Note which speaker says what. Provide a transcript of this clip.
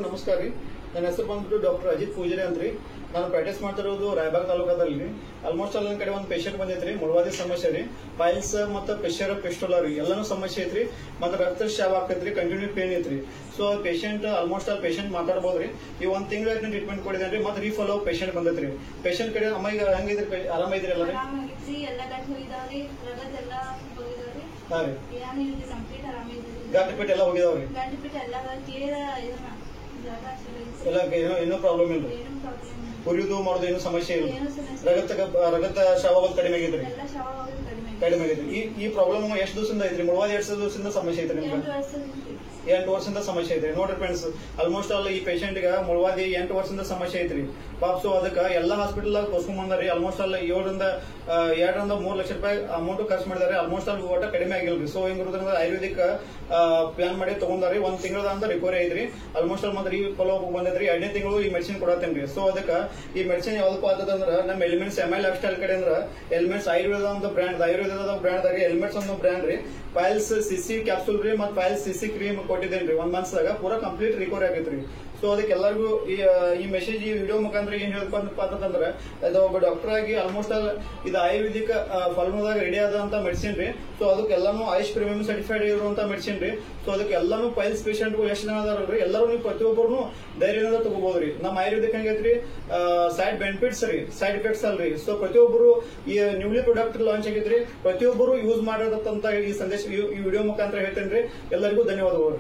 Speaker 1: ನಮಸ್ಕಾರ ರೀ. ನನ್ನ ಹೆಸರು ಬಂದ್ಬಿಟ್ಟು ಡಾಕ್ಟರ್ ಅಜಿತ್ ಪೂಜಾರಿ ಅಂತ್ರಿ. ನಾನು ಪ್ರಾಕ್ಟೀಸ್ ಮಾಡ್ತಿರೋದು ರಾಯಬಾಗ್ ತಾಲೂಕದಲ್ಲಿ. ಆಲ್ಮೋಸ್ಟ್ ಅಲ್ಲಿ ಕಡೆ ಒಂದು ಪೇಷಂಟ್ ಬಂದೈತ್ರಿ, ಮುಳವಾದಿ ಸಮಸ್ಯೆ ರೀ, ಪೈಲ್ಸ್ ಮತ್ತು ಪ್ರೆಷರ್ ಪಿಸ್ಟೋಲ ರೀ, ಎಲ್ಲಾನು ಸಮಸ್ಯೆ ಐತ್ರಿ. ಮತ್ತೆ ರಕ್ತಸ್ರಾವ ಆಕೈತ್ರಿ, ಕಂಟಿನ್ಯೂ ಪೇನ್ ಐತ್ರಿ. ಸೊ ಪೇಷಂಟ್ ಆಲ್ಮೋಸ್ಟ್ ಅಲ್ಲಿ ಪೇಷಂಟ್ ಮಾತಾಡಬಹುದ್ರಿ. ಈ ಒಂದ್ ತಿಂಗಳ ಟ್ರೀಟ್ಮೆಂಟ್ ಕೊಡಿದೇನ್ರಿ, ಮತ್ತೆ ರೀಫಾಲೋ ಪೇಷಂಟ್ ಬಂದೈತ್ರಿ. ಪೇಷಂಟ್ ಕಡೆ ಅಮ್ಮ ಈಗ ಹೆಂಗಿದ್ರಿ, ಆರಾಮ ಇದ್ರಿ ಎಲ್ಲ ರೀ? ಹಾ ರೀ, ಗಂಟು ಎಲ್ಲ ಹೋಗಿದಾವ್ರಿ, ಎಲ್ಲ ಏನೋ ಪ್ರಾಬ್ಲಮ್ ಇಲ್ರಿ, ಉರಿಯುದು ಮಾಡೋದು ಏನು ಸಮಸ್ಯೆ ಇಲ್ಲ, ರಗತ ಶಾವ ಕಡಿಮೆ ಆಗೈತ್ರಿ, ಕಡಿಮೆ ಆಗೈತ್ರಿ. ಈ ಪ್ರಾಬ್ಲಮ್ ಎಷ್ಟು ದಿವಸದಿಂದ ಐತ್ರಿ? ಮುಳವಾದಿ 2 ದಿವಸದಿಂದ ಸಮಸ್ಯೆ ಐತ್ರಿ ನಿಮ್ಗೆ? 8 ವರ್ಷದಿಂದ ಸಮಸ್ಯೆ ಐತ್ರಿ. ನೋಡ್ರಿ ಫ್ರೆಂಡ್ಸ್, ಆಲ್ಮೋಸ್ಟ್ ಆಲ್ ಈ ಪೇಷಂಟ್ ಗ ಮುಳವಾದಿ 8 ವರ್ಷದಿಂದ ಸಮಸ್ಯೆ ಐತ್ರಿ. ಪಾಪ್ಸು ಅದಕ್ಕೆ ಎಲ್ಲಾ ಹಾಸ್ಪಿಟಲ್ ತೋರ್ಸ್ಕೊಂಡ್ ಬಂದಾರಿ. ಆಲ್ಮೋಸ್ಟ್ ಆಲ್ 2 ರಿಂದ 3 ಲಕ್ಷ ರೂಪಾಯಿ ಅಮೌಂಟ್ ಖರ್ಚು ಮಾಡಿದಾರೆ. ಆಲ್ಮೋಸ್ಟ್ ಆಲ್ ಒಟ್ಟ ಕಡಿಮೆ ಆಗಿಲ್ರಿ. ಸೊ ಹಿಂಗಿರೋದ್ರಿಂದ ಆಯುರ್ವೇದಿಕ್ ಪ್ಲಾನ್ ಮಾಡಿ ತಗೊಂಡಾರಿ. 1 ತಿಂಗಳ ಅಂತ ರಿಕವರಿ ಐತ್ರಿ. ಆಲ್ಮೋಸ್ಟ್ ಆಲ್ ಮತ್ತೆ ಫಾಲೋ ಅಪ್ ಬಂದೈತ್ರಿ. 2ನೇ ತಿಂಗಳು ಈ ಮೆಡಿಸಿನ್ ಕೊಡತ್ತೇನ್ರಿ. ಸೊ ಅದಕ್ಕೆ ಈ ಮೆಡಿಸಿನ್ ಯಾವ್ದಪ್ಪ ಅಂತಂದ್ರ ನಮ್ಮ ಎಲಿಮೆಂಟ್ಸ್ MI ಲೈಫ್ ಸ್ಟೈಲ್ ಕಡೆ ಅಂದ್ರ ಎಲಿಮೆಂಟ್ಸ್ ಆಯುರ್ವೇದ ಅಂತ ಬ್ರ್ಯಾಂಡ್, ಆಯುರ್ವೇದದ ಬ್ರ್ಯಾಂಡ್ ದಾಗ ಎಲಿಮೆಂಟ್ಸ್ ಅನ್ನೋ ಬ್ರ್ಯಾಂಡ್ ರೀ. ಪೈಲ್ಸ್ CC ಕ್ಯಾಪ್ಸೂಲ್ ರೀ, ಮತ್ತೆ ಪೈಲ್ಸ್ CC ಕ್ರೀಮ್ ಕೊಟ್ಟಿದ್ದೇನ್ರಿ. 1 ಮಂತ್ಸ್ ದಾಗ ಪೂರಾ ಕಂಪ್ಲೀಟ್ ರಿಕವರಿ ಆಗೈತ್ರಿ. ಸೊ ಅದಕ್ಕೆ ಎಲ್ಲರಿಗೂ ಈ ಮೆಸೇಜ್, ಈ ವಿಡಿಯೋ ಮುಖಾಂತರ ಏನ್ ಹೇಳ್ಕೊಂಡಪ್ಪ ಅಂತಂದ್ರೆ, ಅದು ಒಬ್ಬ ಡಾಕ್ಟರ್ ಆಗಿ ಆಲ್ಮೋಸ್ಟ್ ಆಲ್ ಇದು ಆಯುರ್ವೇದಿಕ್ ಫಾರ್ಮುಲಾದಾಗ ರೆಡಿ ಆದಂತ ಮೆಡಿಸಿನ್ ರೀ. ಸೊ ಅದಕ್ಕೆಲ್ಲಾನು ಆಯುಷ್ ಪ್ರೀಮಿಯಂ ಸರ್ಟಿಫೈಡ್ ಇರುವಂತ ಮೆಡಿಸಿನ್ ರೀ. ಸೊ ಅದಕ್ಕೆ ಎಲ್ಲಾನು ಪೈಲ್ಸ್ ಪೇಷಂಟ್ ಎಷ್ಟು ಜನ ಅದಾರಲ್ರಿ, ಎಲ್ಲರೂ ನೀವು ಪ್ರತಿಯೊಬ್ಬರು ಧೈರ್ಯದಿಂದ ತಗೋಬಹುದ್ರಿ. ನಮ್ಮ ಆಯುರ್ವೇದಿಕ್ ಹೆಂಗೈತ್ರಿ, ಸೈಡ್ ಬೆನಿಫಿಟ್ಸ್ ರೀ, ಸೈಡ್ ಎಫೆಕ್ಟ್ಸ್ ಅಲ್ರಿ. ಸೊ ಪ್ರತಿಯೊಬ್ಬರು ಈ ನ್ಯೂಲಿ ಪ್ರಾಡಕ್ಟ್ ಲಾಂಚ್ ಆಗಿದ್ರಿ, ಪ್ರತಿಯೊಬ್ಬರು ಯೂಸ್ ಮಾಡಿರತಂತ ಈ ಸಂದೇಶ ಈ ವಿಡಿಯೋ ಮುಖಾಂತರ ಹೇಳ್ತೇನ್ರಿ. ಎಲ್ಲರಿಗೂ ಧನ್ಯವಾದಗಳು.